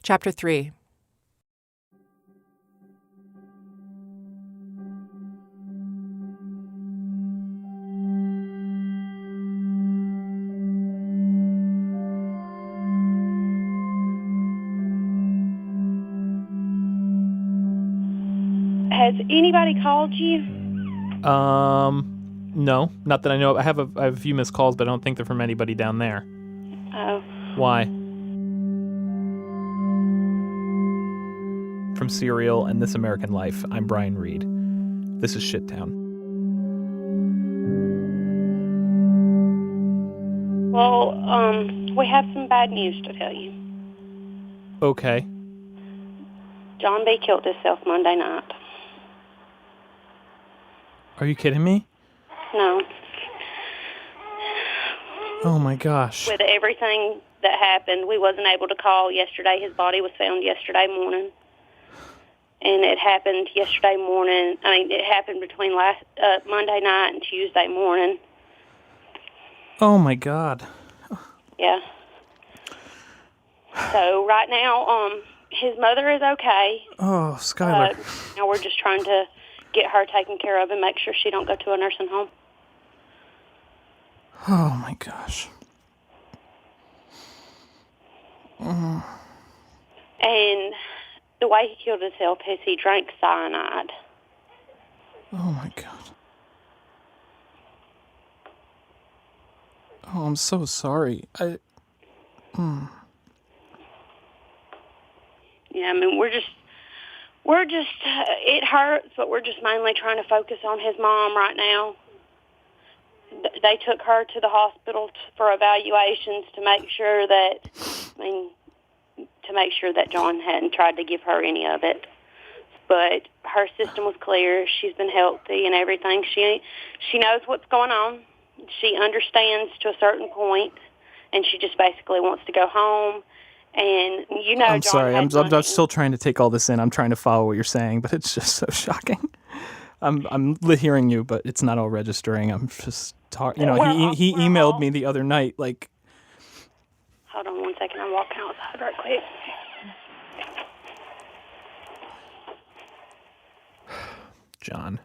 Chapter 3. Has anybody called you? No, not that I know of. I have a few missed calls, but I don't think they're from anybody down there. Oh. Why? From Serial and This American Life, I'm Brian Reed. This is Shittown. Well, we have some bad news to tell you. Okay. John B. killed himself Monday night. Are you kidding me? No. Oh my gosh. With everything that happened, we wasn't able to call yesterday. His body was found yesterday morning. And it happened yesterday morning. It happened between Monday night and Tuesday morning. Oh my God. Yeah. So right now, his mother is okay. Oh, Skylar. Now we're just trying to get her taken care of and make sure she don't go to a nursing home. Oh my gosh. And the way he killed himself is he drank cyanide. Oh my God. Oh, I'm so sorry. Yeah, we're just, it hurts, but we're just mainly trying to focus on his mom right now. They took her to the hospital for evaluations to make sure that, John hadn't tried to give her any of it. But her system was clear. She's been healthy and everything. She knows what's going on. She understands to a certain point, and she just basically wants to go home. And I'm John sorry. I'm still trying to take all this in. I'm trying to follow what you're saying, but it's just so shocking. I'm hearing you, but it's not all registering. I'm just talking. He emailed me the other night, like. Hold on 1 second. I'm walking outside right quick. John.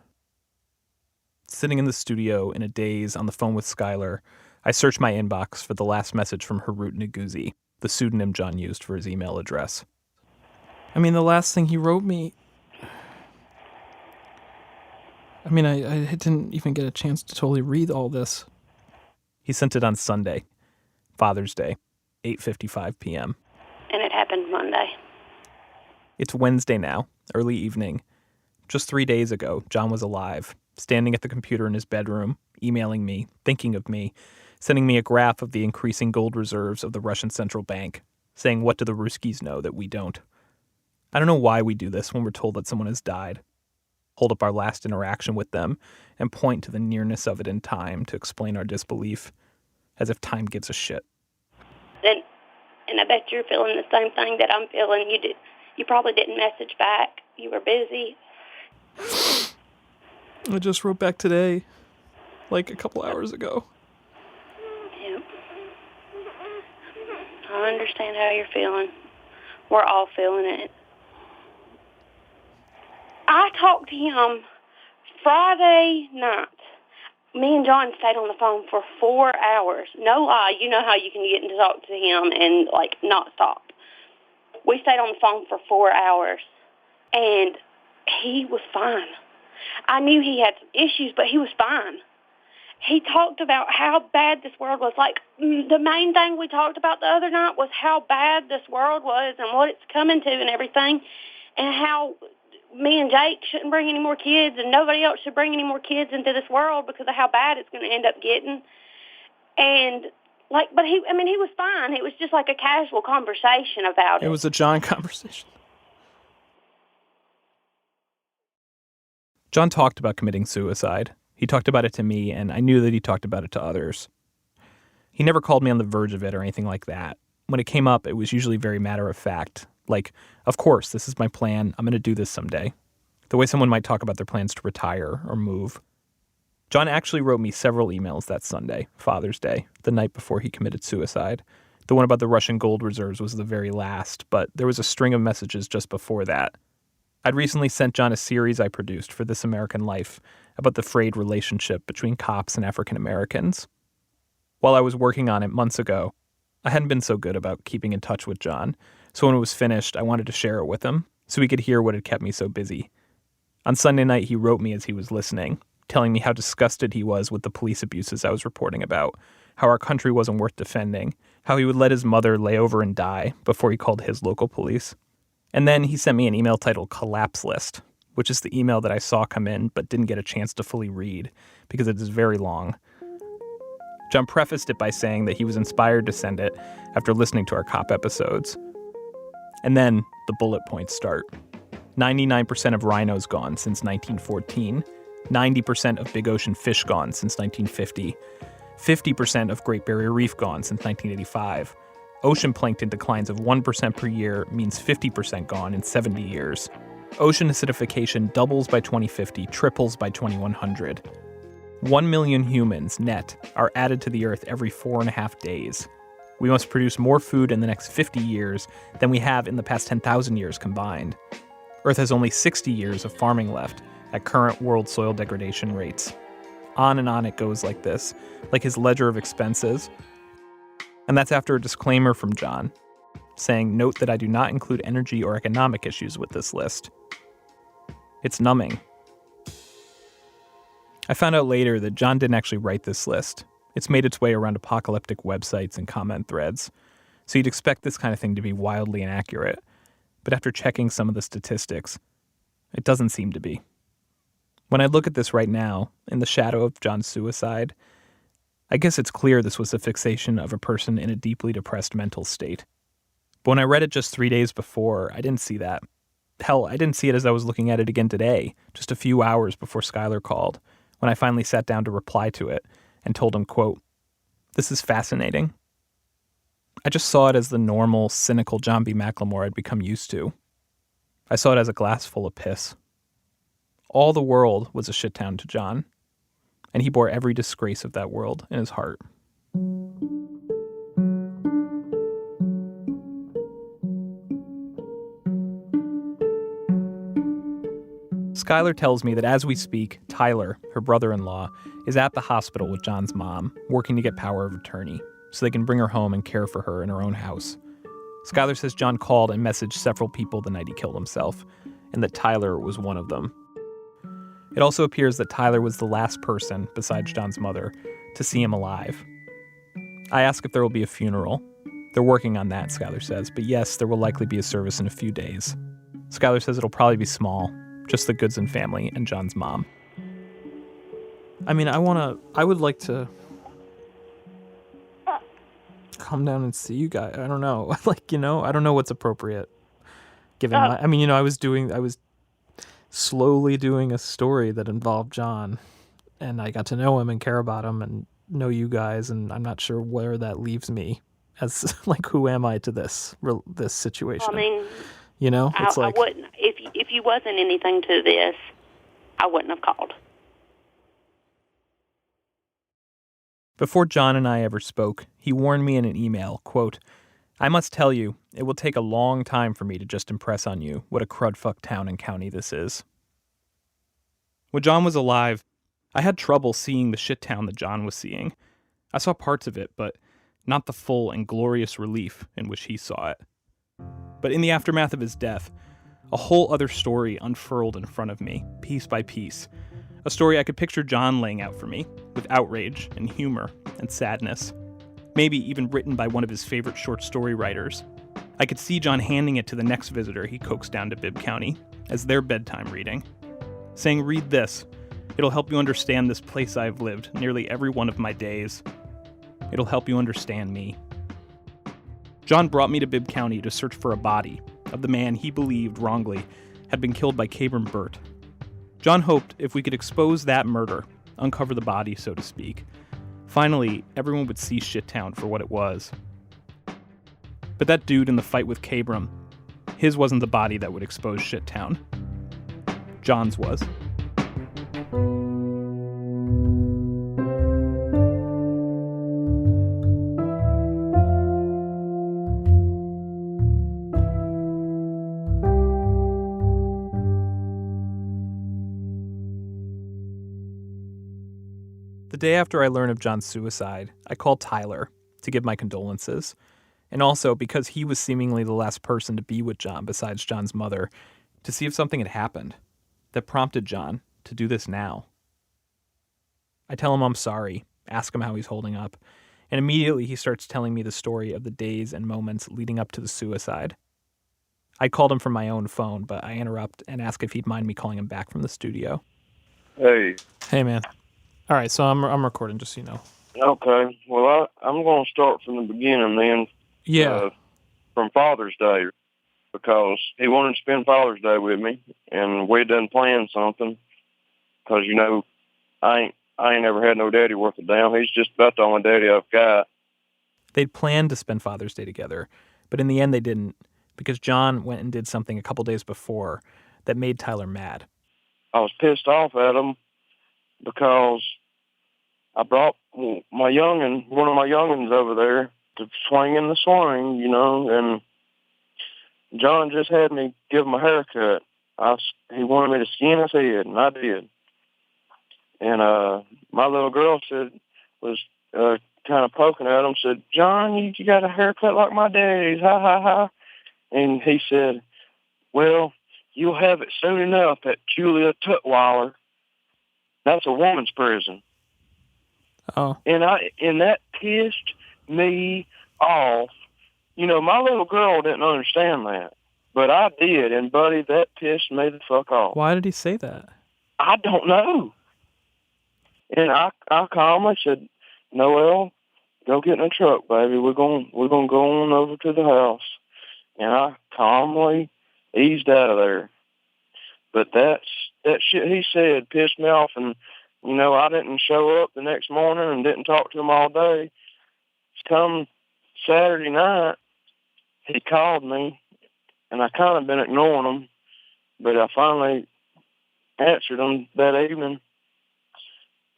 Sitting in the studio in a daze on the phone with Skylar, I search my inbox for the last message from Harut Naguzi, the pseudonym John used for his email address. The last thing he wrote me... I didn't even get a chance to totally read all this. He sent it on Sunday, Father's Day, 8:55 p.m. And it happened Monday. It's Wednesday now, early evening. Just 3 days ago, John was alive, standing at the computer in his bedroom, emailing me, thinking of me, sending me a graph of the increasing gold reserves of the Russian Central Bank, saying what do the Ruskies know that we don't. I don't know why we do this when we're told that someone has died. Hold up our last interaction with them and point to the nearness of it in time to explain our disbelief, as if time gives a shit. And I bet you're feeling the same thing that I'm feeling. You probably didn't message back. You were busy. I just wrote back today, like a couple hours ago. Yeah. I understand how you're feeling. We're all feeling it. I talked to him Friday night. Me and John stayed on the phone for 4 hours. No lie, you know how you can get to talk to him and, not stop. We stayed on the phone for 4 hours, and he was fine. I knew he had some issues, but he was fine. He talked about how bad this world was. The main thing we talked about the other night was how bad this world was and what it's coming to and everything, and how me and Jake shouldn't bring any more kids and nobody else should bring any more kids into this world because of how bad it's going to end up getting. And, but he was fine. It was just like a casual conversation about it. It was a John conversation. John talked about committing suicide. He talked about it to me, and I knew that he talked about it to others. He never called me on the verge of it or anything like that. When it came up, it was usually very matter of fact. Of course, this is my plan. I'm going to do this someday. The way someone might talk about their plans to retire or move. John actually wrote me several emails that Sunday, Father's Day, the night before he committed suicide. The The one about the Russian gold reserves was the very last, but there was a string of messages just before that. I'd recently sent John a series I produced for This American Life about the frayed relationship between cops and African Americans. While I was working on it months ago, I hadn't been so good about keeping in touch with John, so when it was finished, I wanted to share it with him so he could hear what had kept me so busy. On Sunday night, he wrote me as he was listening, telling me how disgusted he was with the police abuses I was reporting about, how our country wasn't worth defending, how he would let his mother lay over and die before he called his local police. And then he sent me an email titled Collapse List, which is the email that I saw come in but didn't get a chance to fully read because it is very long. John prefaced it by saying that he was inspired to send it after listening to our cop episodes. And then the bullet points start. 99% of rhinos gone since 1914. 90% of big ocean fish gone since 1950. 50% of Great Barrier Reef gone since 1985. Ocean plankton declines of 1% per year means 50% gone in 70 years. Ocean acidification doubles by 2050, triples by 2100. 1 million humans, net, are added to the Earth every 4.5 days. We must produce more food in the next 50 years than we have in the past 10,000 years combined. Earth has only 60 years of farming left at current world soil degradation rates. On and on it goes like this, like his ledger of expenses. And that's after a disclaimer from John, saying, "Note that I do not include energy or economic issues with this list." It's numbing. I found out later that John didn't actually write this list. It's made its way around apocalyptic websites and comment threads, so you'd expect this kind of thing to be wildly inaccurate. But after checking some of the statistics, it doesn't seem to be. When I look at this right now, in the shadow of John's suicide, I guess it's clear this was a fixation of a person in a deeply depressed mental state. But when I read it just 3 days before, I didn't see that. Hell, I didn't see it as I was looking at it again today, just a few hours before Skylar called, when I finally sat down to reply to it and told him, quote, "This is fascinating." I just saw it as the normal, cynical John B. McLemore I'd become used to. I saw it as a glass full of piss. All the world was a shittown to John, and he bore every disgrace of that world in his heart. Skylar tells me that as we speak, Tyler, her brother-in-law, is at the hospital with John's mom, working to get power of attorney, so they can bring her home and care for her in her own house. Skylar says John called and messaged several people the night he killed himself, and that Tyler was one of them. It also appears that Tyler was the last person, besides John's mother, to see him alive. I ask if there will be a funeral. They're working on that, Skylar says, but yes, there will likely be a service in a few days. Skylar says it'll probably be small, just the Goodson family and John's mom. I mean, I would like to come down and see you guys. I don't know. I don't know what's appropriate. Given I was slowly doing a story that involved John, and I got to know him and care about him and know you guys, and I'm not sure where that leaves me as, who am I to this situation? I mean, it's I wouldn't, if you wasn't anything to this, I wouldn't have called. Before John and I ever spoke, he warned me in an email, quote, "I must tell you, it will take a long time for me to just impress on you what a crudfuck town and county this is." When John was alive, I had trouble seeing the shit town that John was seeing. I saw parts of it, but not the full and glorious relief in which he saw it. But in the aftermath of his death, a whole other story unfurled in front of me, piece by piece. A story I could picture John laying out for me, with outrage and humor and sadness. Maybe even written by one of his favorite short story writers. I could see John handing it to the next visitor he coaxed down to Bibb County as their bedtime reading, saying, "Read this. It'll help you understand this place I've lived nearly every one of my days. It'll help you understand me." John brought me to Bibb County to search for a body of the man he believed wrongly had been killed by Kabram Burt. John hoped if we could expose that murder, uncover the body, so to speak, finally everyone would see Shittown for what it was. But that dude in the fight with Kabram, his wasn't the body that would expose Shittown. John's was. day after I learned of John's suicide, I called Tyler to give my condolences. And also, because he was seemingly the last person to be with John besides John's mother, to see if something had happened that prompted John to do this now. I tell him I'm sorry, ask him how he's holding up, and immediately he starts telling me the story of the days and moments leading up to the suicide. I called him from my own phone, but I interrupt and ask if he'd mind me calling him back from the studio. Hey. Hey, man. All right, so I'm recording, just so you know. Okay. Well, I'm going to start from the beginning then. Yeah. From Father's Day, because he wanted to spend Father's Day with me, and we done planned something. Because I ain't ever had no daddy worth a damn. He's just about the only daddy I've got. They'd planned to spend Father's Day together, but in the end they didn't, because John went and did something a couple days before that made Tyler mad. I was pissed off at him because I brought one of my youngins over there to swing in the swing, and John just had me give him a haircut. He wanted me to skin his head, and I did. And my little girl was kind of poking at him, said, "John, you got a haircut like my daddy's, ha, ha, ha." And he said, "Well, you'll have it soon enough at Julia Tutwiler. That's a woman's prison." Oh. And that pissed me off. My little girl didn't understand that, but I did, and buddy, that pissed me the fuck off. Why did he say that? I don't know. And I calmly said, "Noel, go get in the truck, baby. We're gonna go on over to the house." And I calmly eased out of there. But that shit he said pissed me off, and I didn't show up the next morning and didn't talk to him all day. Come Saturday night, he called me, and I kind of been ignoring him, but I finally answered him that evening.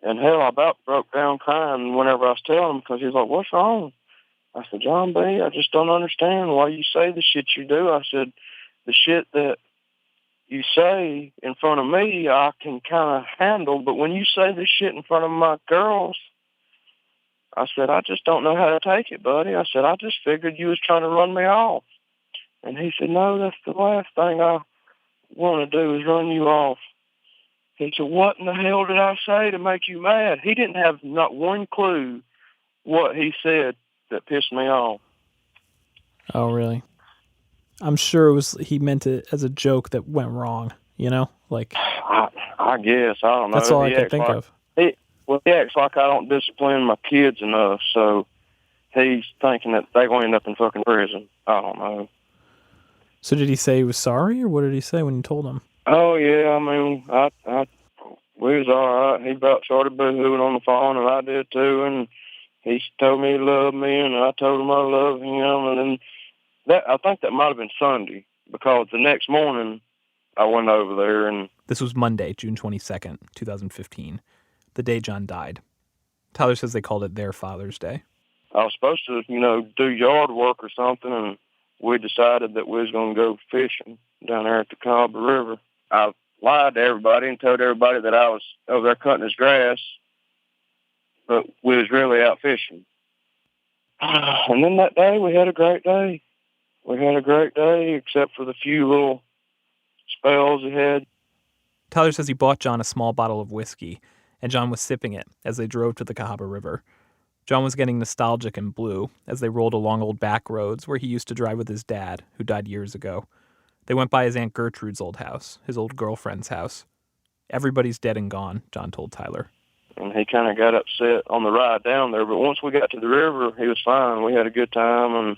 And hell, I about broke down crying whenever I was telling him, because he was like, "What's wrong?" I said, "John B., I just don't understand why you say the shit you do." I said, "The shit that you say in front of me, I can kind of handle, but when you say this shit in front of my girls," I said, "I just don't know how to take it, buddy." I said, "I just figured you was trying to run me off." And he said, "No, that's the last thing I want to do is run you off." He said, "What in the hell did I say to make you mad?" He didn't have not one clue what he said that pissed me off. Oh, really? I'm sure he meant it as a joke that went wrong, Like, I guess. I don't know. That's all I can think of. He acts like I don't discipline my kids enough, so he's thinking that they're going to end up in fucking prison. I don't know. So did he say he was sorry, or what did he say when you told him? Oh, yeah, I mean, we was all right. He about started boo-hooing on the phone, and I did too, and he told me he loved me, and I told him I loved him, and then I think that might have been Sunday, because the next morning I went over there and... This was Monday, June 22nd, 2015, the day John died. Tyler says they called it their Father's Day. I was supposed to, do yard work or something, and we decided that we was going to go fishing down there at the Cahaba River. I lied to everybody and told everybody that I was over there cutting his grass, but we was really out fishing. And then that day, we had a great day. We had a great day, except for the few little spells he had. Tyler says he bought John a small bottle of whiskey, and John was sipping it as they drove to the Cahaba River. John was getting nostalgic and blue as they rolled along old back roads where he used to drive with his dad, who died years ago. They went by his Aunt Gertrude's old house, his old girlfriend's house. Everybody's dead and gone, John told Tyler. And he kind of got upset on the ride down there, but once we got to the river, he was fine. We had a good time.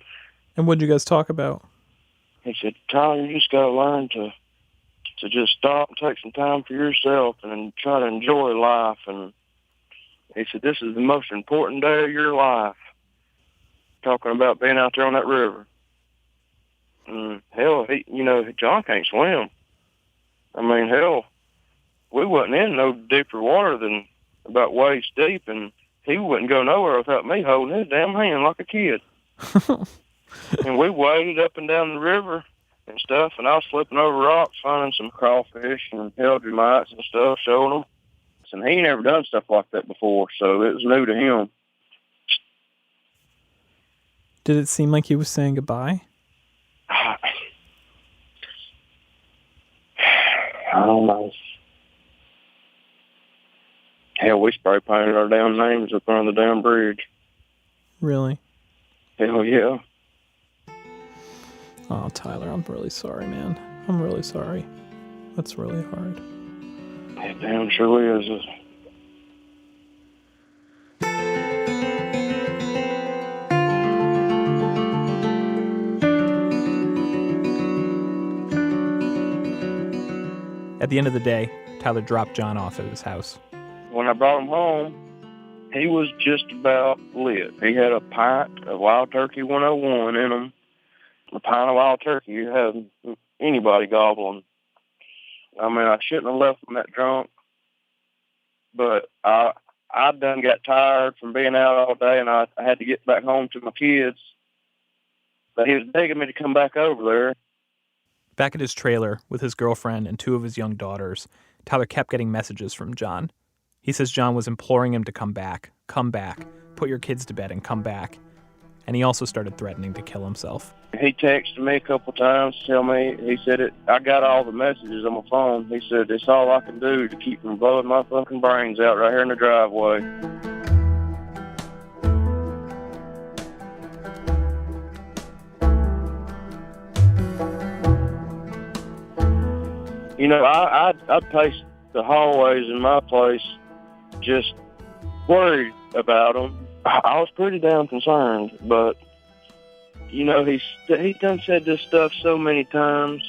And what'd you guys talk about? He said, "Tyler, you just got to learn to just stop and take some time for yourself and try to enjoy life." And he said, "This is the most important day of your life," talking about being out there on that river. And hell, John can't swim. I mean, hell, we wasn't in no deeper water than about waist deep, and he wouldn't go nowhere without me holding his damn hand like a kid. And we waded up and down the river and stuff, and I was flipping over rocks, finding some crawfish and eldrimites and stuff, showing them. And he never done stuff like that before, so it was new to him. Did it seem like he was saying goodbye? I don't know. Hell, we spray painted our damn names up on the damn bridge. Really? Hell yeah. Oh, Tyler, I'm really sorry, man. I'm really sorry. That's really hard. It damn sure is. At the end of the day, Tyler dropped John off at his house. When I brought him home, he was just about lit. He had a pint of Wild Turkey 101 in him. A pint of Wild Turkey, you have anybody gobbling. I mean, I shouldn't have left him that drunk, but I done got tired from being out all day, and I had to get back home to my kids. But he was begging me to come back over there. Back at his trailer with his girlfriend and two of his young daughters, Tyler kept getting messages from John. He says John was imploring him to come back, put your kids to bed and come back. And he also started threatening to kill himself. He texted me a couple times to tell me, he said, I got all the messages on my phone. He said, it's all I can do to keep from blowing my fucking brains out right here in the driveway. You know, I'd pace the hallways in my place just worried about him. I was pretty damn concerned, but, you know, he done said this stuff so many times.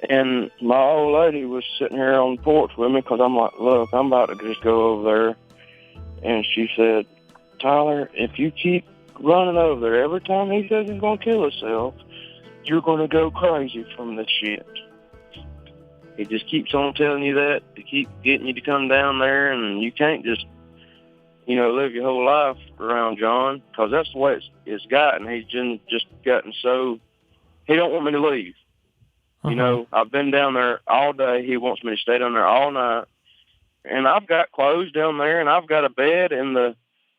And my old lady was sitting here on the porch with me because I'm like, look, I'm about to just go over there. And she said, Tyler, if you keep running over there every time he says he's going to kill himself, you're going to go crazy from this shit. He just keeps on telling you that to keep getting you to come down there, and you can't just, you know, live your whole life around John, because that's the way it's gotten. He's just gotten so, he don't want me to leave. Uh-huh. You know, I've been down there all day. He wants me to stay down there all night. And I've got clothes down there, and I've got a bed in the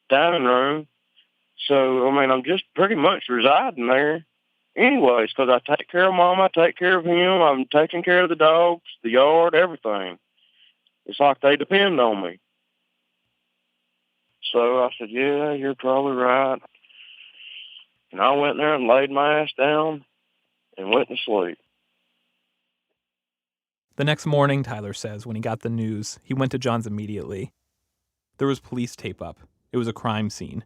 dining room. So, I mean, I'm just pretty much residing there anyways, because I take care of Mom, I take care of him, I'm taking care of the dogs, the yard, everything. It's like they depend on me. So I said, yeah, you're probably right. And I went there and laid my ass down and went to sleep. The next morning, Tyler says, when he got the news, he went to John's immediately. There was police tape up. It was a crime scene.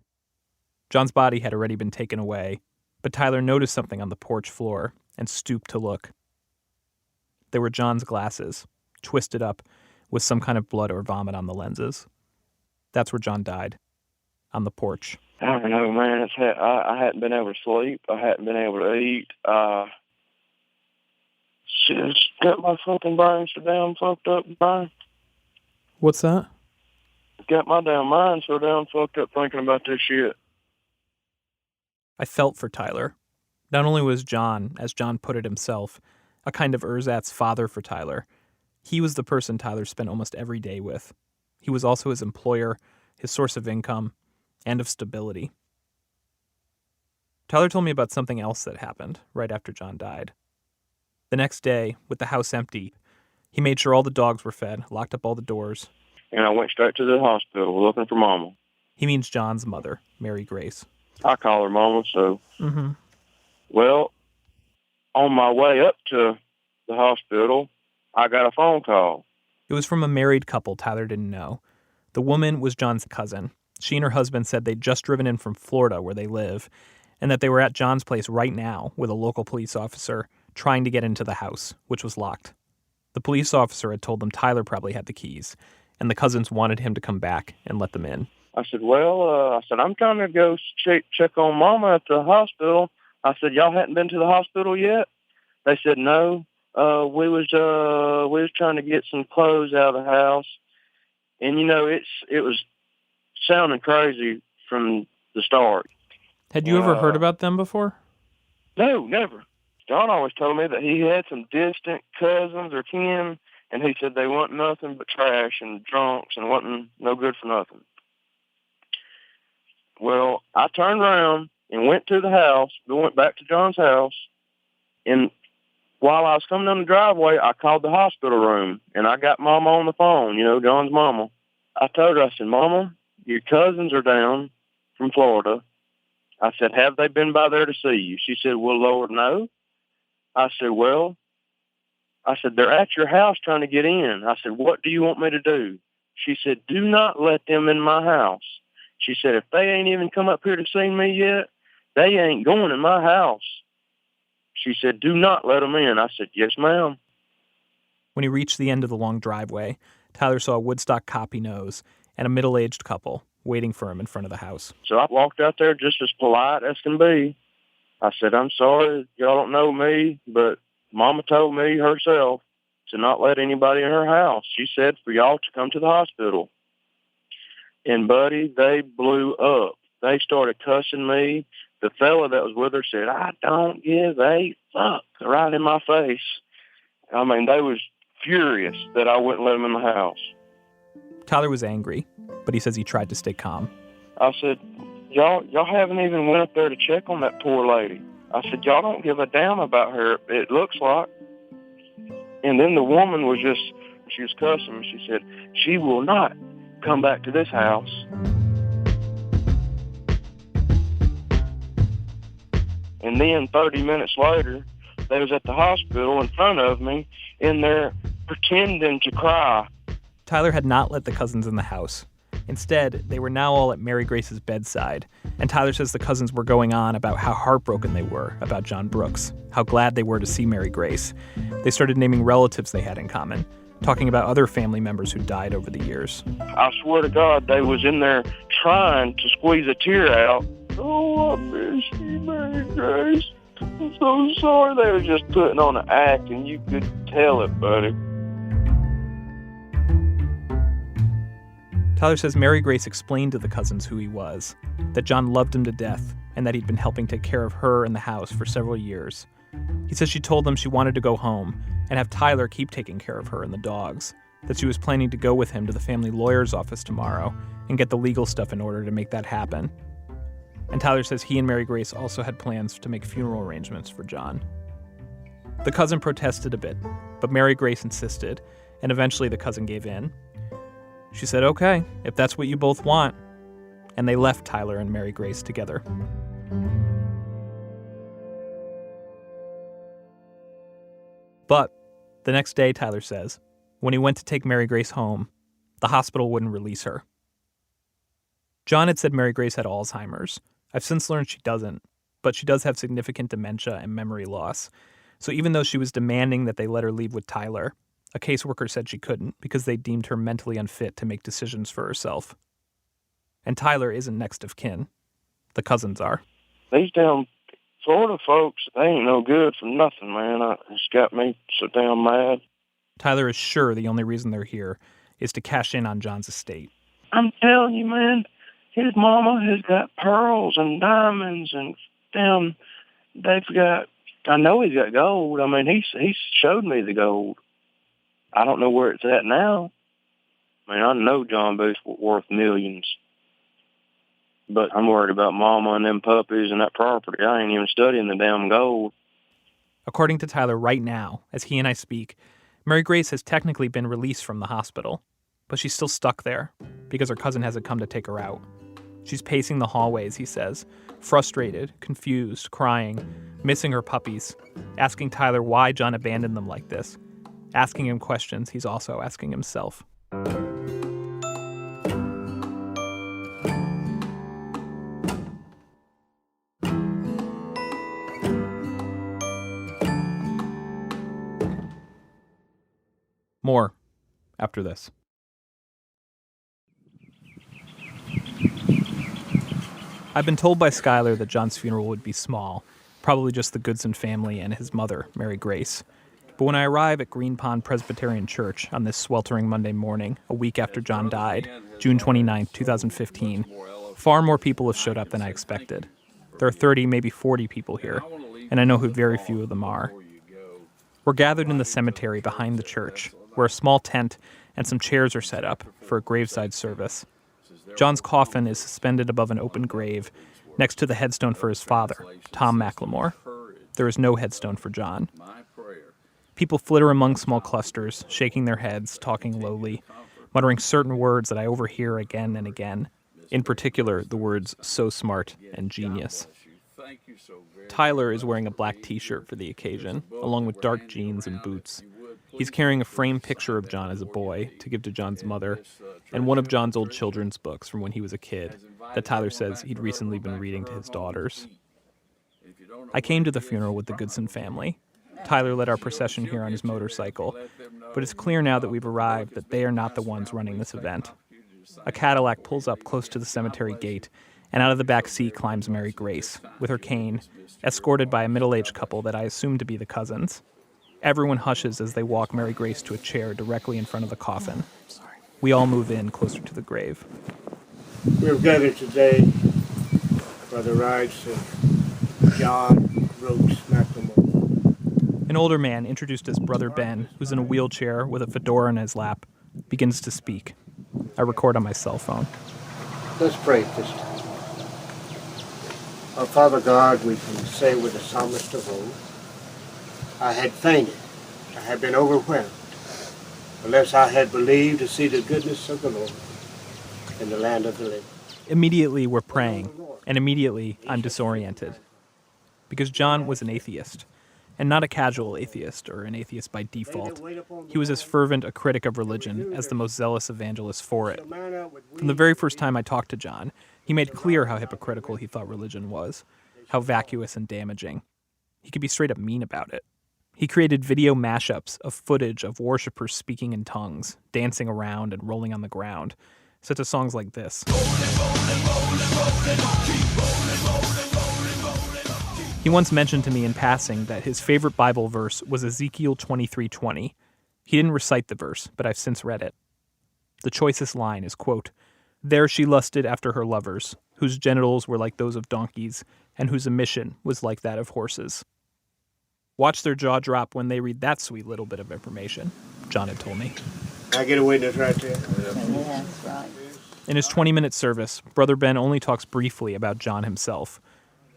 John's body had already been taken away, but Tyler noticed something on the porch floor and stooped to look. They were John's glasses, twisted up with some kind of blood or vomit on the lenses. That's where John died, on the porch. I don't know, man. I hadn't been able to sleep. I hadn't been able to eat. Just got my fucking brain so damn fucked up, Brian. What's that? Got my damn mind so damn fucked up thinking about this shit. I felt for Tyler. Not only was John, as John put it himself, a kind of ersatz father for Tyler, he was the person Tyler spent almost every day with. He was also his employer, his source of income, and of stability. Tyler told me about something else that happened right after John died. The next day, with the house empty, he made sure all the dogs were fed, locked up all the doors. And I went straight to the hospital looking for Mama. He means John's mother, Mary Grace. I call her Mama, so. Mm-hmm. Well, on my way up to the hospital, I got a phone call. It was from a married couple Tyler didn't know. The woman was John's cousin. She and her husband said they'd just driven in from Florida, where they live, and that they were at John's place right now with a local police officer trying to get into the house, which was locked. The police officer had told them Tyler probably had the keys, and the cousins wanted him to come back and let them in. I said, well, I'm trying to go check on Mama at the hospital. I said, y'all hadn't been to the hospital yet? They said, no. We was trying to get some clothes out of the house. And, you know, it was sounding crazy from the start. Had you ever heard about them before? No, never. John always told me that he had some distant cousins or kin And he said they wasn't nothing but trash and drunks and wasn't no good for nothing. Well, I turned around and went to the house. We went back to John's house. And while I was coming down the driveway, I called the hospital room. And I got Mama on the phone, John's mama. I told her, I said, Mama, your cousins are down from Florida. I said, have they been by there to see you? She said, well, Lord, no. I said, they're at your house trying to get in. I said, what do you want me to do? She said, do not let them in my house. She said, if they ain't even come up here to see me yet, they ain't going in my house. She said, do not let them in. I said, yes, ma'am. When he reached the end of the long driveway, Tyler saw a Woodstock cop he knows and a middle-aged couple waiting for him in front of the house. So I walked out there just as polite as can be. I said, I'm sorry, y'all don't know me, but Mama told me herself to not let anybody in her house. She said for y'all to come to the hospital. And, buddy, they blew up. They started cussing me. The fella that was with her said, I don't give a fuck, right in my face. I mean, they was furious that I wouldn't let them in the house. Tyler was angry, but he says he tried to stay calm. I said, y'all haven't even went up there to check on that poor lady. I said, y'all don't give a damn about her, it looks like. And then the woman she was cussing me. She said, she will not come back to this house. And then 30 minutes later, they was at the hospital in front of me in there pretending to cry. Tyler had not let the cousins in the house. Instead, they were now all at Mary Grace's bedside, and Tyler says the cousins were going on about how heartbroken they were about John Brooks, how glad they were to see Mary Grace. They started naming relatives they had in common, talking about other family members who died over the years. I swear to God, they was in there trying to squeeze a tear out. Oh, I miss you, Mary Grace. I'm so sorry. They were just putting on an act, and you could tell it, buddy. Tyler says Mary Grace explained to the cousins who he was, that John loved him to death, and that he'd been helping take care of her and the house for several years. He says she told them she wanted to go home and have Tyler keep taking care of her and the dogs, that she was planning to go with him to the family lawyer's office tomorrow and get the legal stuff in order to make that happen. And Tyler says he and Mary Grace also had plans to make funeral arrangements for John. The cousin protested a bit, but Mary Grace insisted, and eventually the cousin gave in. She said, okay, if that's what you both want. And they left Tyler and Mary Grace together. But the next day, Tyler says, when he went to take Mary Grace home, the hospital wouldn't release her. John had said Mary Grace had Alzheimer's. I've since learned she doesn't, but she does have significant dementia and memory loss. So even though she was demanding that they let her leave with Tyler, a caseworker said she couldn't because they deemed her mentally unfit to make decisions for herself. And Tyler isn't next of kin. The cousins are. These damn Florida folks, they ain't no good for nothing, man. It's got me so damn mad. Tyler is sure the only reason they're here is to cash in on John's estate. I'm telling you, man, his mama has got pearls and diamonds and damn, I know he's got gold. I mean, he showed me the gold. I don't know where it's at now. I mean, I know John Booth's worth millions. But I'm worried about Mama and them puppies and that property. I ain't even studying the damn gold. According to Tyler right now, as he and I speak, Mary Grace has technically been released from the hospital, but she's still stuck there because her cousin hasn't come to take her out. She's pacing the hallways, he says, frustrated, confused, crying, missing her puppies, asking Tyler why John abandoned them like this, asking him questions he's also asking himself. More after this. I've been told by Skylar that John's funeral would be small, probably just the Goodson family and his mother, Mary Grace. But when I arrive at Green Pond Presbyterian Church on this sweltering Monday morning, a week after John died, June 29, 2015, far more people have showed up than I expected. There are 30, maybe 40 people here, and I know who very few of them are. We're gathered in the cemetery behind the church, where a small tent and some chairs are set up for a graveside service. John's coffin is suspended above an open grave next to the headstone for his father, Tom McLemore. There is no headstone for John. People flitter among small clusters, shaking their heads, talking lowly, muttering certain words that I overhear again and again. In particular, the words "so smart" and "genius." Tyler is wearing a black t-shirt for the occasion, along with dark jeans and boots. He's carrying a framed picture of John as a boy to give to John's mother, and one of John's old children's books from when he was a kid that Tyler says he'd recently been reading to his daughters. I came to the funeral with the Goodson family. Tyler led our procession here on his motorcycle, but it's clear now that we've arrived that they are not the ones running this event. A Cadillac pulls up close to the cemetery gate, and out of the back seat climbs Mary Grace, with her cane, escorted by a middle-aged couple that I assume to be the cousins. Everyone hushes as they walk Mary Grace to a chair directly in front of the coffin. We all move in closer to the grave. We're gathered today for the rites of John Brooks McLemore. An older man, introduced as Brother Ben, who's in a wheelchair with a fedora in his lap, begins to speak. I record on my cell phone. Let's pray this time. Our Father God, we can say with the psalmist of old, I had fainted, I had been overwhelmed, unless I had believed to see the goodness of the Lord in the land of the living. Immediately we're praying, and immediately I'm disoriented. Because John was an atheist, and not a casual atheist or an atheist by default. He was as fervent a critic of religion as the most zealous evangelist for it. From the very first time I talked to John, he made clear how hypocritical he thought religion was, how vacuous and damaging. He could be straight up mean about it. He created video mashups of footage of worshipers speaking in tongues, dancing around and rolling on the ground, set to songs like this. He once mentioned to me in passing that his favorite Bible verse was Ezekiel 23:20. He didn't recite the verse, but I've since read it. The choicest line is, quote, "There she lusted after her lovers, whose genitals were like those of donkeys, and whose emission was like that of horses." Watch their jaw drop when they read that sweet little bit of information, John had told me. I get a witness right there. Yeah, that's right. In his 20-minute service, Brother Ben only talks briefly about John himself.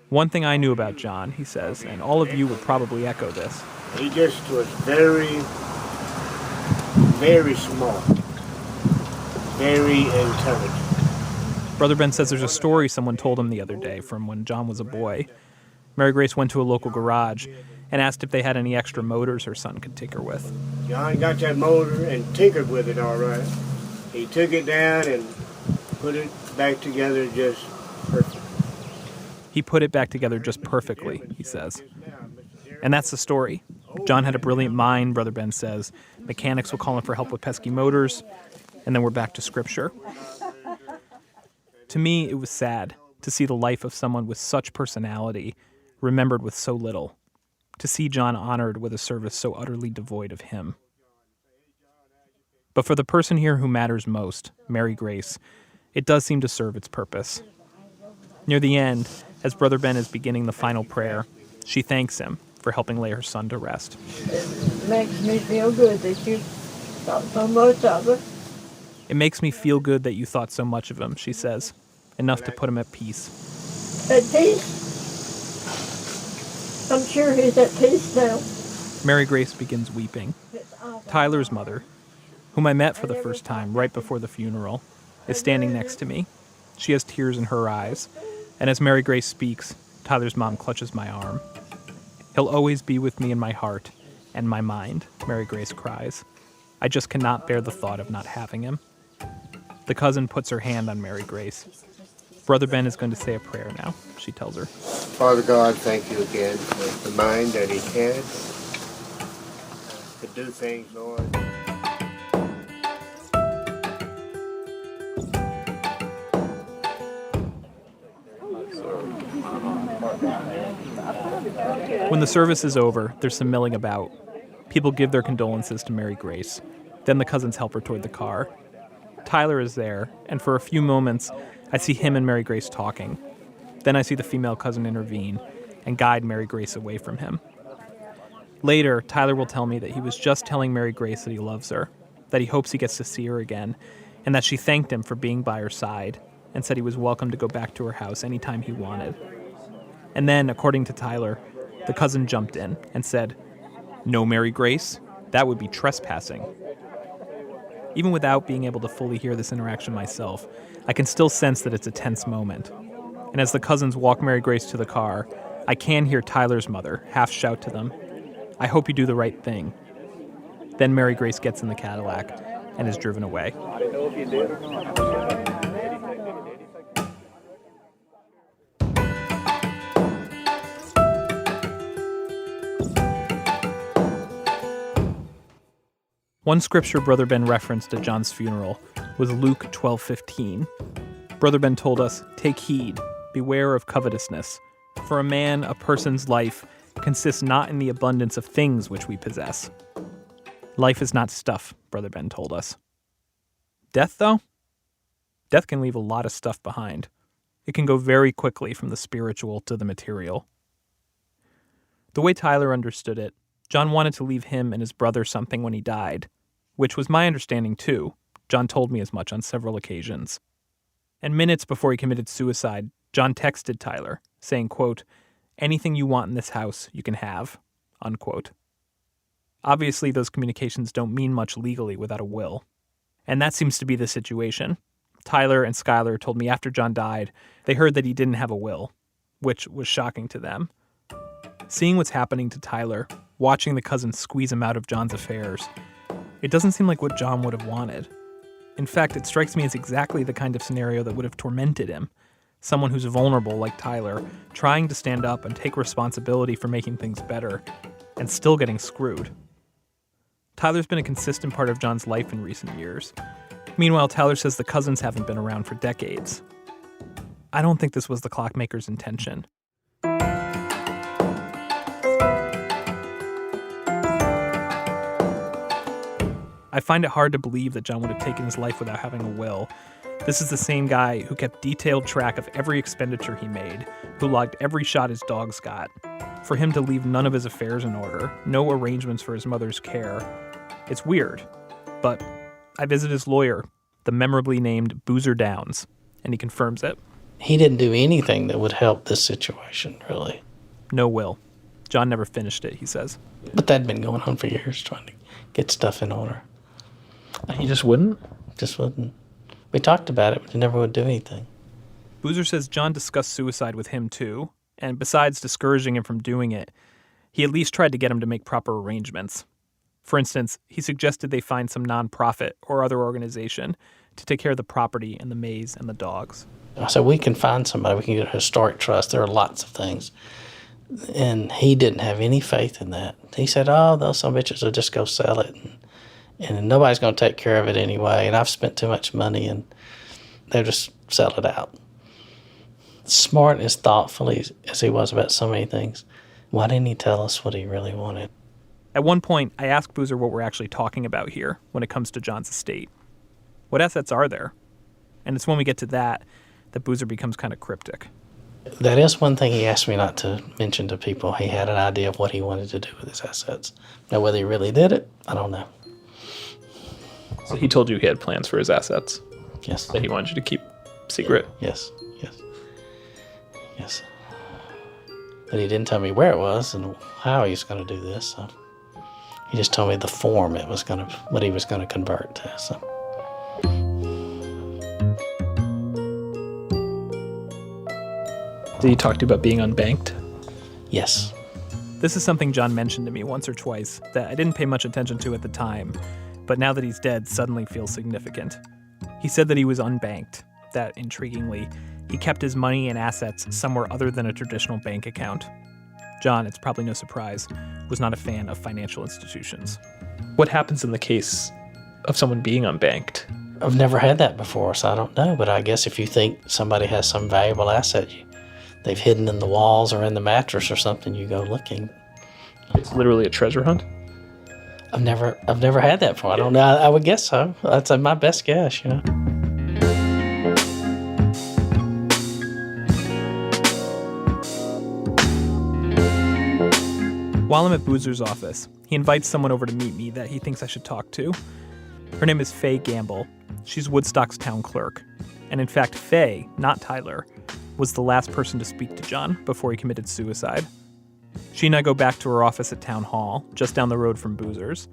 One thing I knew about John, he says, and all of you would probably echo this. He just was very, very smart, very intelligent. Brother Ben says there's a story someone told him the other day from when John was a boy. Mary Grace went to a local garage and asked if they had any extra motors her son could tinker with. John got that motor and tinkered with it all right. He took it down and put it back together just perfect. He put it back together just perfectly, he says. And that's the story. John had a brilliant mind, Brother Ben says. Mechanics will call him for help with pesky motors, and then we're back to scripture. To me, it was sad to see the life of someone with such personality remembered with so little, to see John honored with a service so utterly devoid of him. But for the person here who matters most, Mary Grace, it does seem to serve its purpose. Near the end, as Brother Ben is beginning the final prayer, she thanks him for helping lay her son to rest. It makes me feel good that you thought so much of it. It makes me feel good that you thought so much of him, she says, enough to put him at peace. At peace? I'm sure he's at peace now. Mary Grace begins weeping. Tyler's mother, whom I met for the first time right before the funeral, is standing next to me. She has tears in her eyes, and as Mary Grace speaks, Tyler's mom clutches my arm. "He'll always be with me in my heart and my mind," Mary Grace cries. "I just cannot bear the thought of not having him." The cousin puts her hand on Mary Grace. Brother Ben is going to say a prayer now, she tells her. Father God, thank you again for the mind that he had to do things, Lord. When the service is over, there's some milling about. People give their condolences to Mary Grace. Then the cousins help her toward the car. Tyler is there, and for a few moments, I see him and Mary Grace talking. Then I see the female cousin intervene and guide Mary Grace away from him. Later, Tyler will tell me that he was just telling Mary Grace that he loves her, that he hopes he gets to see her again, and that she thanked him for being by her side and said he was welcome to go back to her house anytime he wanted. And then, according to Tyler, the cousin jumped in and said, "No, Mary Grace, that would be trespassing." Even without being able to fully hear this interaction myself, I can still sense that it's a tense moment. And as the cousins walk Mary Grace to the car, I can hear Tyler's mother half shout to them, "I hope you do the right thing." Then Mary Grace gets in the Cadillac and is driven away. One scripture Brother Ben referenced at John's funeral was Luke 12:15. Brother Ben told us, "Take heed, beware of covetousness. For a man, a person's life, consists not in the abundance of things which we possess." Life is not stuff, Brother Ben told us. Death, though? Death can leave a lot of stuff behind. It can go very quickly from the spiritual to the material. The way Tyler understood it, John wanted to leave him and his brother something when he died, which was my understanding too. John told me as much on several occasions. And minutes before he committed suicide, John texted Tyler, saying, quote, "Anything you want in this house, you can have," unquote. Obviously, those communications don't mean much legally without a will. And that seems to be the situation. Tyler and Skylar told me after John died, they heard that he didn't have a will, which was shocking to them. Seeing what's happening to Tyler, watching the cousins squeeze him out of John's affairs, it doesn't seem like what John would have wanted. In fact, it strikes me as exactly the kind of scenario that would have tormented him. Someone who's vulnerable like Tyler, trying to stand up and take responsibility for making things better, and still getting screwed. Tyler's been a consistent part of John's life in recent years. Meanwhile, Tyler says the cousins haven't been around for decades. I don't think this was the clockmaker's intention. I find it hard to believe that John would have taken his life without having a will. This is the same guy who kept detailed track of every expenditure he made, who logged every shot his dogs got. For him to leave none of his affairs in order, no arrangements for his mother's care. It's weird, but I visit his lawyer, the memorably named Boozer Downs, and he confirms it. He didn't do anything that would help this situation, really. No will. John never finished it, he says. But that'd been going on for years, trying to get stuff in order. He just wouldn't? Just wouldn't. We talked about it, but he never would do anything. Boozer says John discussed suicide with him too, and besides discouraging him from doing it, he at least tried to get him to make proper arrangements. For instance, he suggested they find some nonprofit or other organization to take care of the property and the maze and the dogs. I said, we can find somebody. We can get a historic trust. There are lots of things. And he didn't have any faith in that. He said, oh, those some bitches will just go sell it. And nobody's going to take care of it anyway. And I've spent too much money, and they'll just sell it out. Smart and as thoughtful as he was about so many things, why didn't he tell us what he really wanted? At one point, I asked Boozer what we're actually talking about here when it comes to John's estate. What assets are there? And it's when we get to that Boozer becomes kind of cryptic. That is one thing he asked me not to mention to people. He had an idea of what he wanted to do with his assets. Now, whether he really did it, I don't know. So he told you he had plans for his assets? Yes. That he wanted you to keep secret? Yes. But he didn't tell me where it was and how he was going to do this. So he just told me the form what he was going to convert to. So. Did he talk to you about being unbanked? Yes. This is something John mentioned to me once or twice that I didn't pay much attention to at the time, but now that he's dead, suddenly feels significant. He said that he was unbanked, that, intriguingly, he kept his money and assets somewhere other than a traditional bank account. John, it's probably no surprise, was not a fan of financial institutions. What happens in the case of someone being unbanked? I've never had that before, so I don't know, but I guess if you think somebody has some valuable asset they've hidden in the walls or in the mattress or something, you go looking. It's literally a treasure hunt? I've never had that before. I don't know. I would guess so. That's my best guess, you know. While I'm at Boozer's office, he invites someone over to meet me that he thinks I should talk to. Her name is Faye Gamble. She's Woodstock's town clerk. And in fact, Faye, not Tyler, was the last person to speak to John before he committed suicide. She and I go back to her office at Town Hall, just down the road from Boozer's.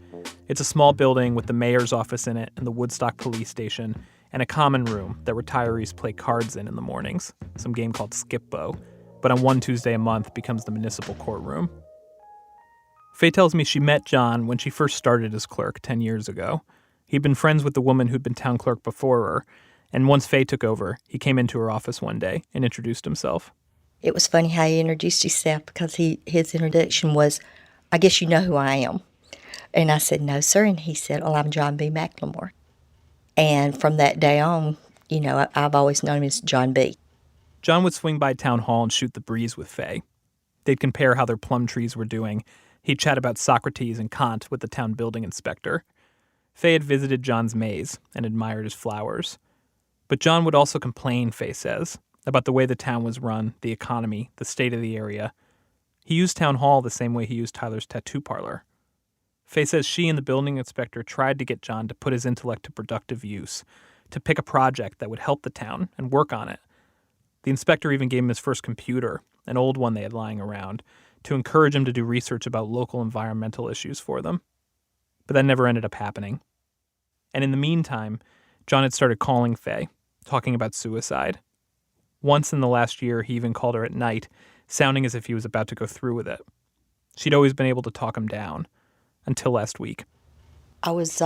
It's a small building with the mayor's office in it and the Woodstock police station, and a common room that retirees play cards in the mornings, some game called Skip-Bo, but on one Tuesday a month becomes the municipal courtroom. Faye tells me she met John when she first started as clerk 10 years ago. He'd been friends with the woman who'd been town clerk before her, and once Faye took over, he came into her office one day and introduced himself. It was funny how he introduced himself because his introduction was, "I guess you know who I am." And I said, "No, sir." And he said, "Well, I'm John B. McLemore." And from that day on, I've always known him as John B. John would swing by Town Hall and shoot the breeze with Faye. They'd compare how their plum trees were doing. He'd chat about Socrates and Kant with the town building inspector. Faye had visited John's maze and admired his flowers. But John would also complain, Faye says, about the way the town was run, the economy, the state of the area. He used Town Hall the same way he used Tyler's tattoo parlor. Faye says she and the building inspector tried to get John to put his intellect to productive use, to pick a project that would help the town and work on it. The inspector even gave him his first computer, an old one they had lying around, to encourage him to do research about local environmental issues for them. But that never ended up happening. And in the meantime, John had started calling Faye, talking about suicide. Once in the last year, he even called her at night, sounding as if he was about to go through with it. She'd always been able to talk him down, until last week. I was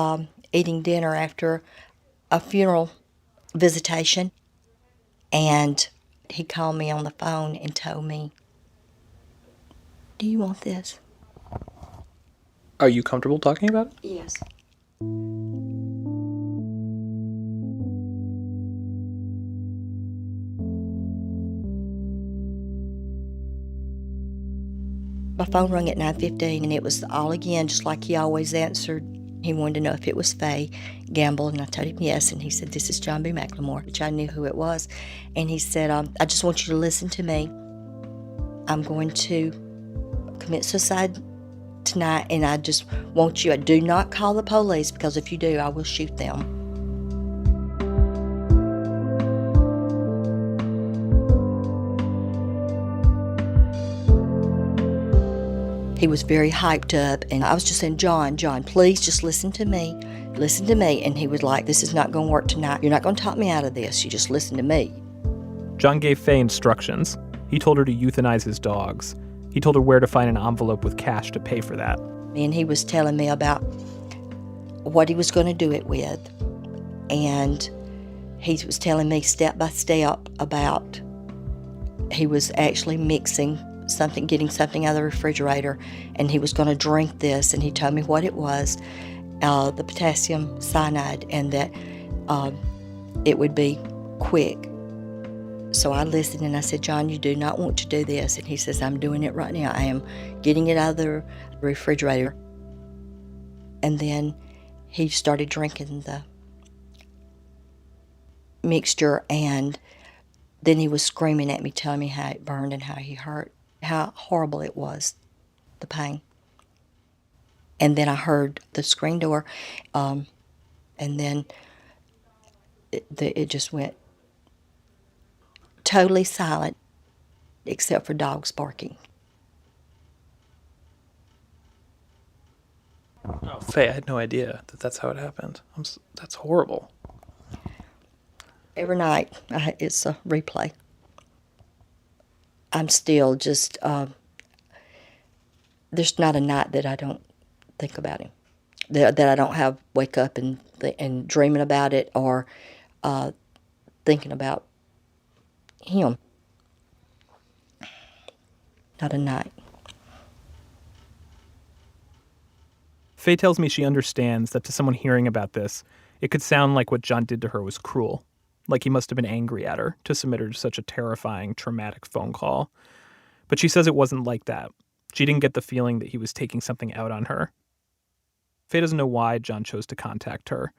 eating dinner after a funeral visitation, and he called me on the phone and told me, "Do you want this?" Are you comfortable talking about it? Yes. My phone rang at 9:15, and it was all again, just like he always answered. He wanted to know if it was Faye Gamble, and I told him yes, and he said, "This is John B. McLemore," which I knew who it was. And he said, "I just want you to listen to me. I'm going to commit suicide tonight, and I just want you, do not call the police, because if you do, I will shoot them." He was very hyped up, and I was just saying, John, please just listen to me. And he was like, "This is not going to work tonight. You're not going to talk me out of this. You just listen to me." John gave Faye instructions. He told her to euthanize his dogs. He told her where to find an envelope with cash to pay for that. And he was telling me about what he was going to do it with. And he was telling me step by step about he was actually mixing something, getting something out of the refrigerator, and he was going to drink this, and he told me what it was, the potassium cyanide, and that it would be quick. So I listened, and I said, "John, you do not want to do this." And he says, "I'm doing it right now. I am getting it out of the refrigerator." And then he started drinking the mixture, and then he was screaming at me, telling me how it burned and how he hurt, how horrible it was, the pain. And then I heard the screen door, and then it just went totally silent, except for dogs barking. Oh, Faye, I had no idea that that's how it happened. That's horrible. Every night, it's a replay. I'm still just, there's not a night that I don't think about him, that I don't wake up and dreaming about it, or thinking about him. Not a night. Faye tells me she understands that to someone hearing about this, it could sound like what John did to her was cruel, like he must have been angry at her to submit her to such a terrifying, traumatic phone call. But she says it wasn't like that. She didn't get the feeling that he was taking something out on her. Faye doesn't know why John chose to contact her.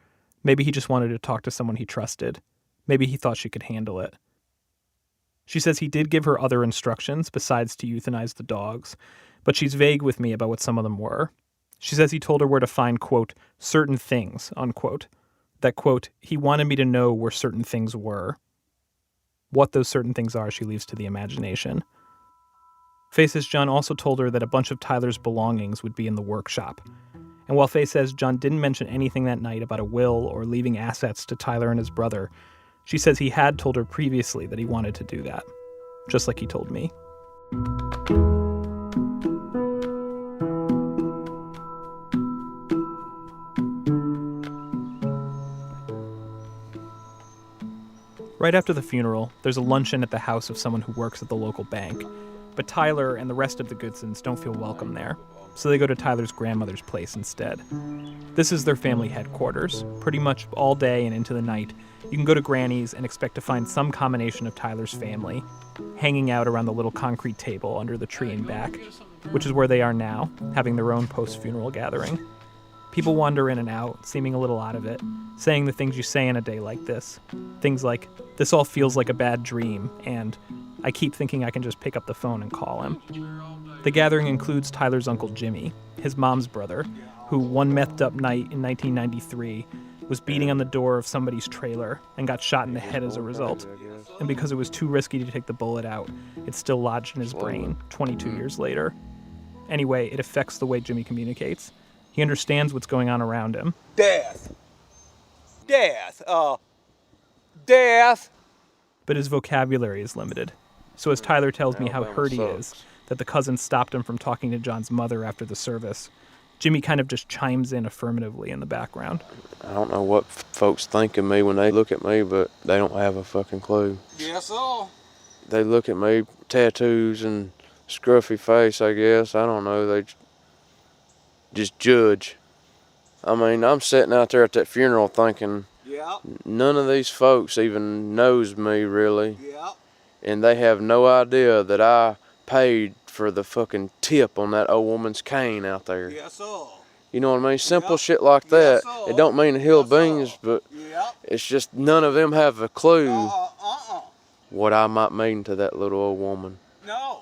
Maybe he just wanted to talk to someone he trusted. Maybe he thought she could handle it. She says he did give her other instructions besides to euthanize the dogs, But she's vague with me about what some of them were. She says he told her where to find, quote, certain things, unquote. That, quote, he wanted me to know where certain things were. What those certain things are, she leaves to the imagination. Faye says John also told her that a bunch of Tyler's belongings would be in the workshop. And while Faye says John didn't mention anything that night about a will or leaving assets to Tyler and his brother, she says he had told her previously that he wanted to do that, just like he told me. Right after the funeral, there's a luncheon at the house of someone who works at the local bank. But Tyler and the rest of the Goodsons don't feel welcome there, so they go to Tyler's grandmother's place instead. This is their family headquarters. Pretty much all day and into the night, you can go to Granny's and expect to find some combination of Tyler's family hanging out around the little concrete table under the tree in back, which is where they are now, having their own post-funeral gathering. People wander in and out, seeming a little out of it, saying the things you say in a day like this. Things like, "This all feels like a bad dream," and "I keep thinking I can just pick up the phone and call him." The gathering includes Tyler's Uncle Jimmy, his mom's brother, who one methed up night in 1993 was beating on the door of somebody's trailer and got shot in the head as a result. And because it was too risky to take the bullet out, it's still lodged in his brain 22 years later. Anyway, it affects the way Jimmy communicates. He understands what's going on around him. Death. But his vocabulary is limited. So as Tyler tells me how hurt he is that the cousin stopped him from talking to John's mother after the service, Jimmy kind of just chimes in affirmatively in the background. I don't know what folks think of me when they look at me, but they don't have a fucking clue. Yes, sir. They look at me, tattoos and scruffy face, I guess. I don't know. They just judge. I mean, I'm sitting out there at that funeral thinking, none of these folks even knows me, really. And they have no idea that I paid for the fucking tip on that old woman's cane out there. Yes, sir. You know what I mean? Simple shit like that. It don't mean a hill of beans, but it's just none of them have a clue what I might mean to that little old woman. No.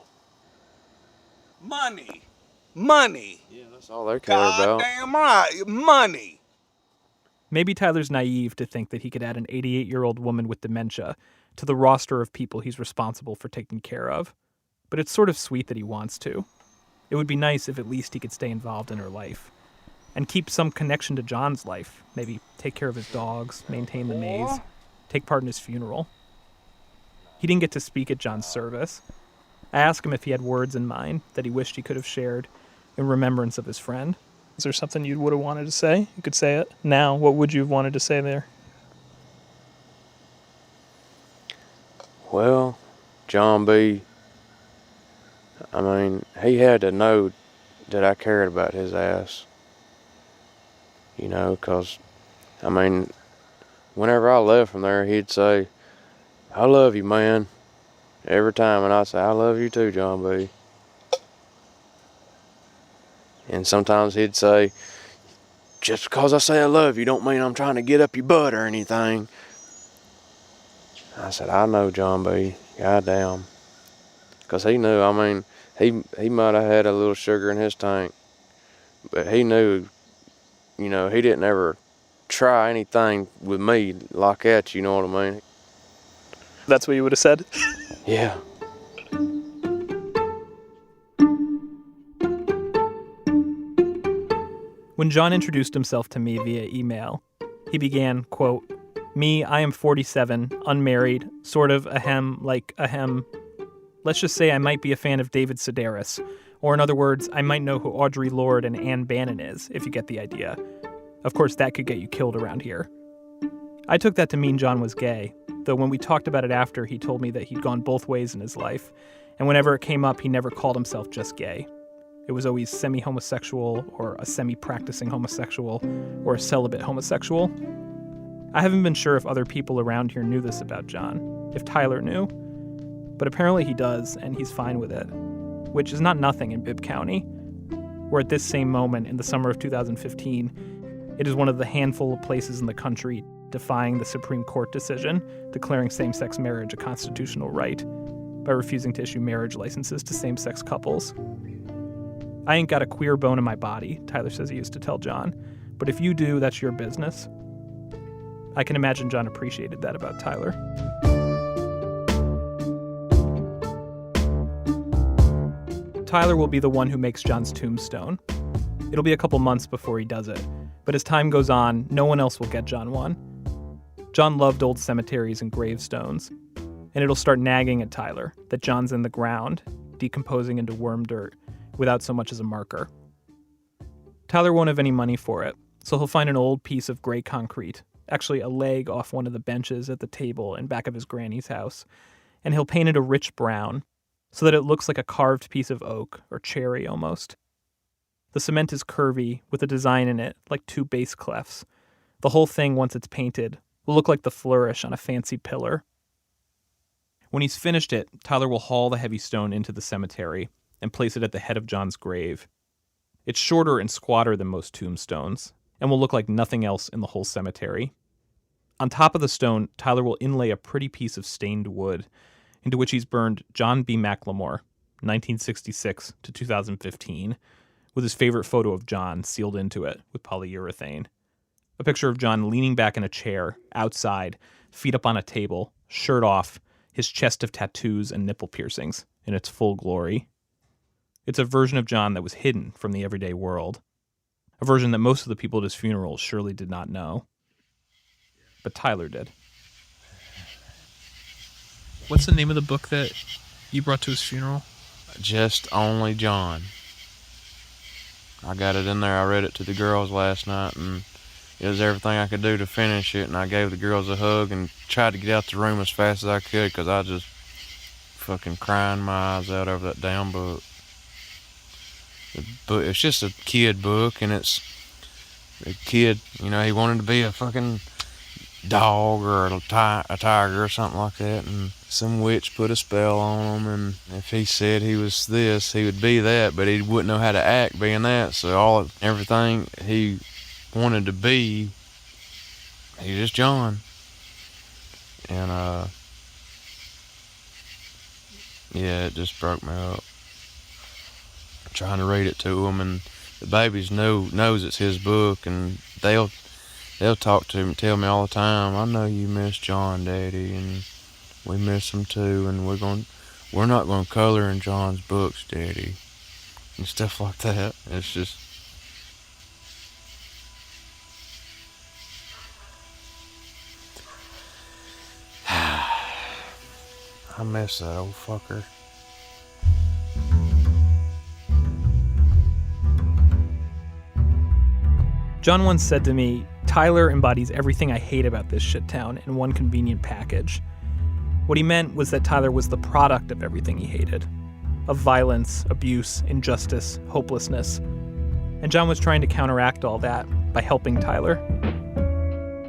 Money. Yeah, that's all they care about. Goddamn right. Money. Maybe Tyler's naive to think that he could add an 88-year-old woman with dementia to the roster of people he's responsible for taking care of. But it's sort of sweet that he wants to. It would be nice if at least he could stay involved in her life and keep some connection to John's life. Maybe take care of his dogs, maintain the maze, take part in his funeral. He didn't get to speak at John's service. I asked him if he had words in mind that he wished he could have shared in remembrance of his friend. Is there something you would have wanted to say? You could say it now. What would you have wanted to say there? Well, John B., I mean, he had to know that I cared about his ass. You know, because, I mean, whenever I left from there, he'd say, "I love you, man," every time. And I'd say, "I love you too, John B." And sometimes he'd say, "Just because I say I love you don't mean I'm trying to get up your butt or anything." I said, "I know, John B. Goddamn." Because he knew, I mean, he might have had a little sugar in his tank, but he knew, you know, he didn't ever try anything with me like that, you know what I mean? That's what you would have said? Yeah. When John introduced himself to me via email, he began, quote, "Me, I am 47, unmarried, sort of let's just say I might be a fan of David Sedaris, or in other words, I might know who Audre Lorde and Ann Bannon is, if you get the idea. Of course, that could get you killed around here." I took that to mean John was gay, though when we talked about it after, he told me that he'd gone both ways in his life, and whenever it came up, he never called himself just gay. It was always semi-homosexual, or a semi-practicing homosexual, or a celibate homosexual. I haven't been sure if other people around here knew this about John, if Tyler knew, but apparently he does, and he's fine with it, which is not nothing in Bibb County, where at this same moment in the summer of 2015, it is one of the handful of places in the country defying the Supreme Court decision declaring same-sex marriage a constitutional right by refusing to issue marriage licenses to same-sex couples. I ain't got a queer bone in my body, Tyler says he used to tell John. But if you do, that's your business. I can imagine John appreciated that about Tyler. Tyler will be the one who makes John's tombstone. It'll be a couple months before he does it, but as time goes on, no one else will get John one. John loved old cemeteries and gravestones, and it'll start nagging at Tyler that John's in the ground, decomposing into worm dirt, without so much as a marker. Tyler won't have any money for it, so he'll find an old piece of gray concrete, actually a leg off one of the benches at the table in back of his granny's house, and he'll paint it a rich brown, so that it looks like a carved piece of oak or cherry almost. The cement is curvy, with a design in it, like two bass clefs. The whole thing, once it's painted, will look like the flourish on a fancy pillar. When he's finished it, Tyler will haul the heavy stone into the cemetery and place it at the head of John's grave. It's shorter and squatter than most tombstones, and will look like nothing else in the whole cemetery. On top of the stone, Tyler will inlay a pretty piece of stained wood, into which he's burned John B. McLemore, 1966 to 2015, with his favorite photo of John sealed into it with polyurethane. A picture of John leaning back in a chair, outside, feet up on a table, shirt off, his chest of tattoos and nipple piercings in its full glory. It's a version of John that was hidden from the everyday world. A version that most of the people at his funeral surely did not know. But Tyler did. What's the name of the book that you brought to his funeral? Just Only John. I got it in there. I read it to the girls last night, and it was everything I could do to finish it, and I gave the girls a hug and tried to get out the room as fast as I could because I just fucking crying my eyes out over that damn book. But it's just a kid book, and it's a kid, he wanted to be a fucking dog or a tiger or something like that, and some witch put a spell on him, and if he said he was this, he would be that, but he wouldn't know how to act being that, so everything he wanted to be, he's just John. And yeah, it just broke me up trying to read it to him, and the babies knows it's his book, and they'll talk to him, tell me all the time, I know you miss John, Daddy, and we miss him too, and we're not gonna color in John's books, Daddy, and stuff like that. It's just I miss that old fucker. John once said to me, Tyler embodies everything I hate about this shit town in one convenient package. What he meant was that Tyler was the product of everything he hated. Of violence, abuse, injustice, hopelessness. And John was trying to counteract all that by helping Tyler.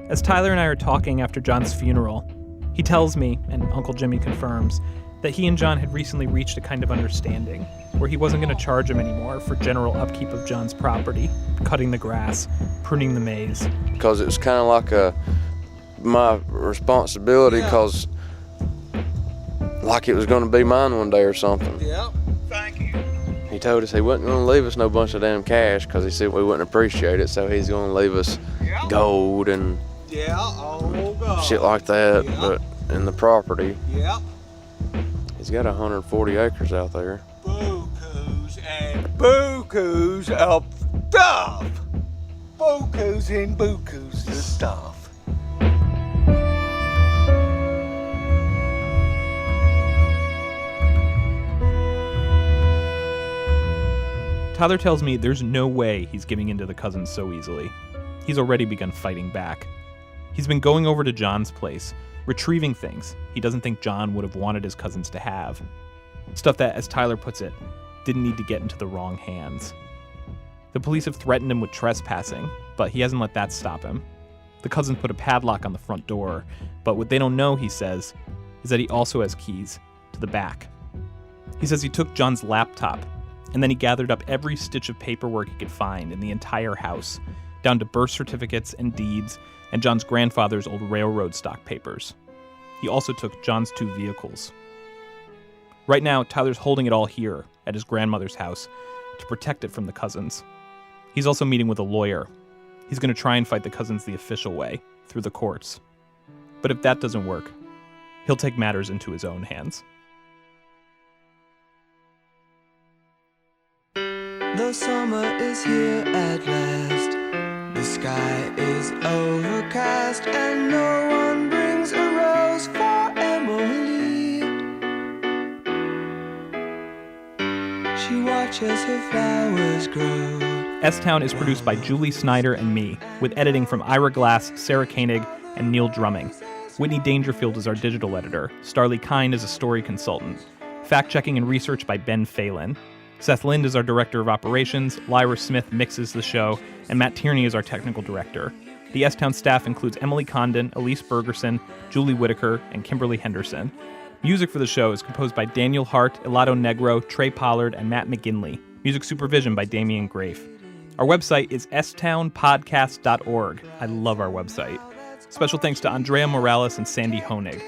As Tyler and I are talking after John's funeral, he tells me, and Uncle Jimmy confirms, that he and John had recently reached a kind of understanding where he wasn't going to charge him anymore for general upkeep of John's property, cutting the grass, pruning the maize. Because it was kind of like my responsibility, because like it was going to be mine one day or something. Yep, thank you. He told us he wasn't going to leave us no bunch of damn cash because he said we wouldn't appreciate it, so he's going to leave us gold and shit like that, but in the property. Yep. He's got 140 acres out there. Bukus and bukus of stuff. Bukus and bukus of stuff. Tyler tells me there's no way he's giving in to the cousins so easily. He's already begun fighting back. He's been going over to John's place, retrieving things he doesn't think John would have wanted his cousins to have. Stuff that, as Tyler puts it, didn't need to get into the wrong hands. The police have threatened him with trespassing, but he hasn't let that stop him. The cousins put a padlock on the front door, but what they don't know, he says, is that he also has keys to the back. He says he took John's laptop, and then he gathered up every stitch of paperwork he could find in the entire house, down to birth certificates and deeds and John's grandfather's old railroad stock papers. He also took John's 2 vehicles. Right now, Tyler's holding it all here at his grandmother's house to protect it from the cousins. He's also meeting with a lawyer. He's going to try and fight the cousins the official way, through the courts. But if that doesn't work, he'll take matters into his own hands. The summer is here at last. The sky is overcast, and no one brings a rose for Emily. She watches her flowers grow. S-Town is produced by Julie Snyder and me, with editing from Ira Glass, Sarah Koenig, and Neil Drumming. Whitney Dangerfield is our digital editor. Starlee Kine is a story consultant. Fact-checking and research by Ben Phelan. Seth Lind is our director of operations, Lyra Smith mixes the show, and Matt Tierney is our technical director. The S-Town staff includes Emily Condon, Elise Bergerson, Julie Whitaker, and Kimberly Henderson. Music for the show is composed by Daniel Hart, Elado Negro, Trey Pollard, and Matt McGinley. Music supervision by Damian Grafe. Our website is stownpodcast.org. I love our website. Special thanks to Andrea Morales and Sandy Honig.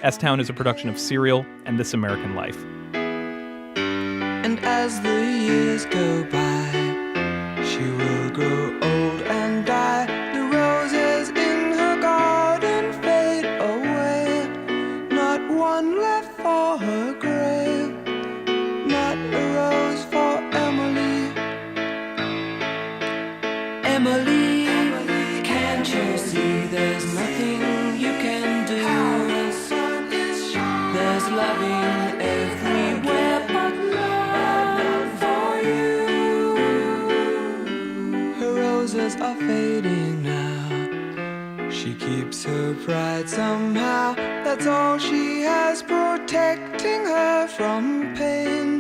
S-Town is a production of Serial and This American Life. And as the years go by, she will grow old and die. The roses in her garden fade away. Not one left for her grave. Not a rose for Emily. Emily, can't you see there's nothing you can do? There's loving everywhere but love for you. Her roses are fading now. She keeps her pride somehow. That's all she has protecting her from pain.